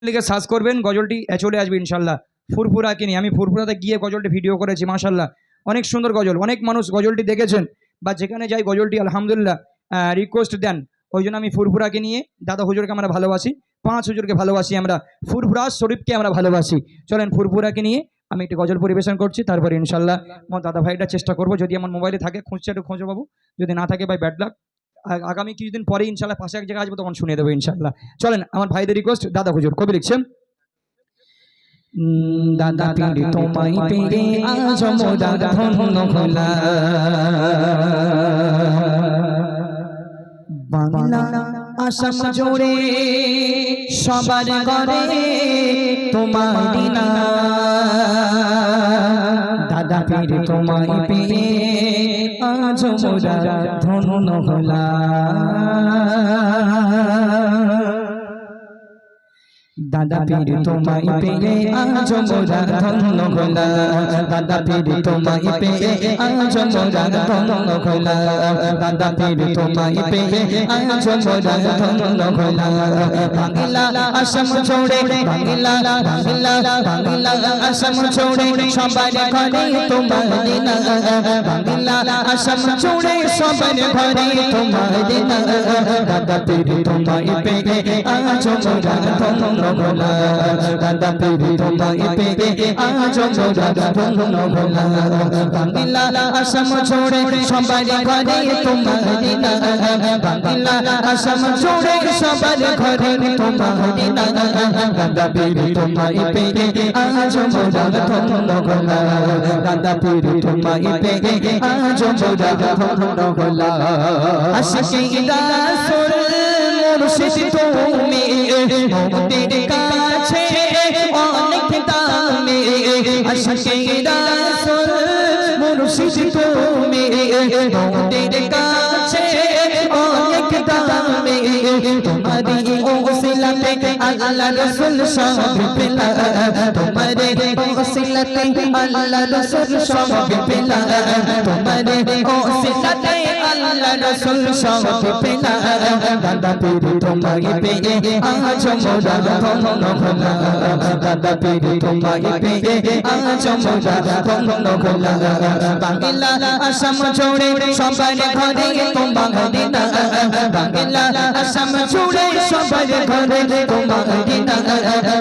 লিখে সার্চ করবেন, গজলটি চলে আসবে ইনশাল্লাহ। ফুরফুরা কিনি, আমি ফুরফুরাতে গিয়ে গজলটি ভিডিও করেছি, মাশাল্লাহ অনেক সুন্দর গজল, অনেক মানুষ গজলটি দেখেছেন বা যেখানে যাই গজলটি আলহামদুলিল্লাহ রিকোয়েস্ট দেন। ওই জন্য আমি ফুরফুরাকে নিয়ে, দাদা হুজুরকে আমরা ভালোবাসি, 5 হুজুরকে ভালোবাসি, আমরা ফুরফুরা শরীফকে আমরা ভালোবাসি। চলেন ফুরফুরাকে নিয়ে আমি একটি গজল পরিবেশন করছি, তারপরে ইনশাল্লাহ আমার দাদা ভাইটা চেষ্টা করবো, যদি আমার মোবাইলে থাকে খুঁজছে একটু খোঁজো বাবু, যদি না থাকে ভাই ব্যাড লাক, আগামী কিছুদিন পরে ইনশাল্লাহ পাশে এক জায়গায় আসবো তখন শুনিয়ে দেবো ইনশাল্লাহ। চলেন আমার ভাইদের রিকোয়েস্ট, দাদা হুজুর কবি লিখছেন। দাদা পীর তোমায় পেয়ে আজ মোরা ধন্য হলাম, বাংলা আসাম জোড়ে সবার ঘরে তোমারই নাম। দাদা পীর তোমায় পেয়ে আজ মোরা ধন্য হলাম, দাদা পীর তোমায় পেয়ে আজ মোরা ধন্য হলাম, দাদা পীর তোমায় পেয়ে আজ মোরা ধন্য হলাম, দাদা পীর তোমায় পেয়ে আজ মোরা ধন্য হলাম। বাংলা আসাম ছোড়ে, বাংলা বাংলা বাংলা আসাম ছোড়ে সবার ঘরে তোমারই নাম, বাংলা আসাম ছোড়ে সবার ঘরে তোমারই নাম। দাদা পীর তোমায় পেয়ে আজ মোরা ধন্য হলাম, দাদা পীর তোমায় পেয়ে আজ মোরা ধন্য হলাম। বাংলা আসাম ছোড়ে সবার ঘরে তোমারই নাম, বাংলা আসাম ছোড়ে সবার ঘরে তোমারই নাম। দাদা পীর তোমায় পেয়ে আজ মোরা ধন্য হলাম, দাদা পীর তোমায় পেয়ে আজ মোরা ধন্য হলাম। আশিকি রাসূল মুর্শিদ তুমি মুক্তির কাছে অনেক দামি, আশিকি রাসূল মুর্শিদ তুমি মুক্তির কাছে অনেক দামি। তোমারি ওসিলাতে আল্লাহ রাসূল সব পেলাম, তোমারি ওসিলাতে আল্লাহ রাসূল সব পেলাম, তোমারি ওসিলাতে আল্লাহ রাসূল সব পেলাম। দাদা পীর তোমায় পেয়ে আজ মোরা ধন্য হলাম, দাদা পীর তোমায় পেয়ে আজ মোরা ধন্য হলাম। বাংলা আসাম জোড়ে সবার ঘরে তোমারই নাম, বাংলা আসাম জোড়ে সবার ঘরে তোমারই নাম।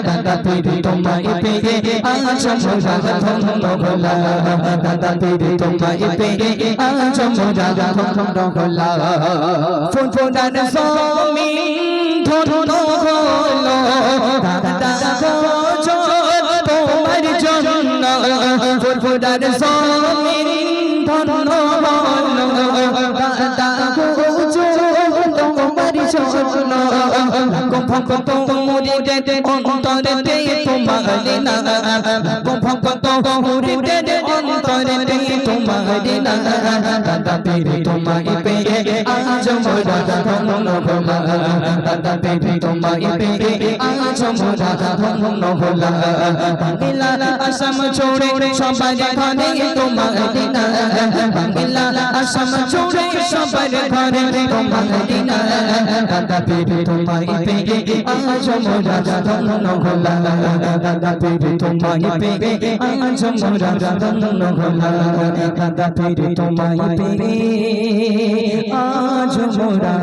দাদা পীর তোমায় পেয়ে আজ মোরা ধন্য হলাম, দাদা পীর তোমায় পেয়ে আজ মোরা ধন্য হলাম। ফুরফুরার জমিন ধন্য হলো দাদা গজল তোমার জন্য, ফুরফুরার জমিন ধন্য হলো দাদা গজল তোমার জন্য। ভক্ত মুরিদের অন্তরেতে তোমারই নাম, ভক্ত মুরিদের অন্তরেতে তোমারই নাম। দাদা পীর তোমায় পেয়ে আজ মোরা ধন্য হলাম, দাদা পীর তোমায় পেয়ে আজ মোরা ধন্য হলাম। বাংলা আসাম ছোড়ে সবার ঘরে তোমারই নাম, বাংলা আসাম ছোড়ে সবার ঘরে তোমারই নাম। দাদা পীর তোমায় পেয়ে আজ মোরা ধন্য হলাম, দাদা পীর তোমায় পেয়ে আজ মোরা ধন্য হলাম, দাদা পীর তোমায় পেয়ে আজ মোরা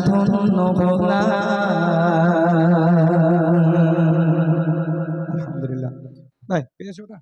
ধন্য হলাম। আলহামদুলিল্লাহ ভাই পেয়েছো ওটা?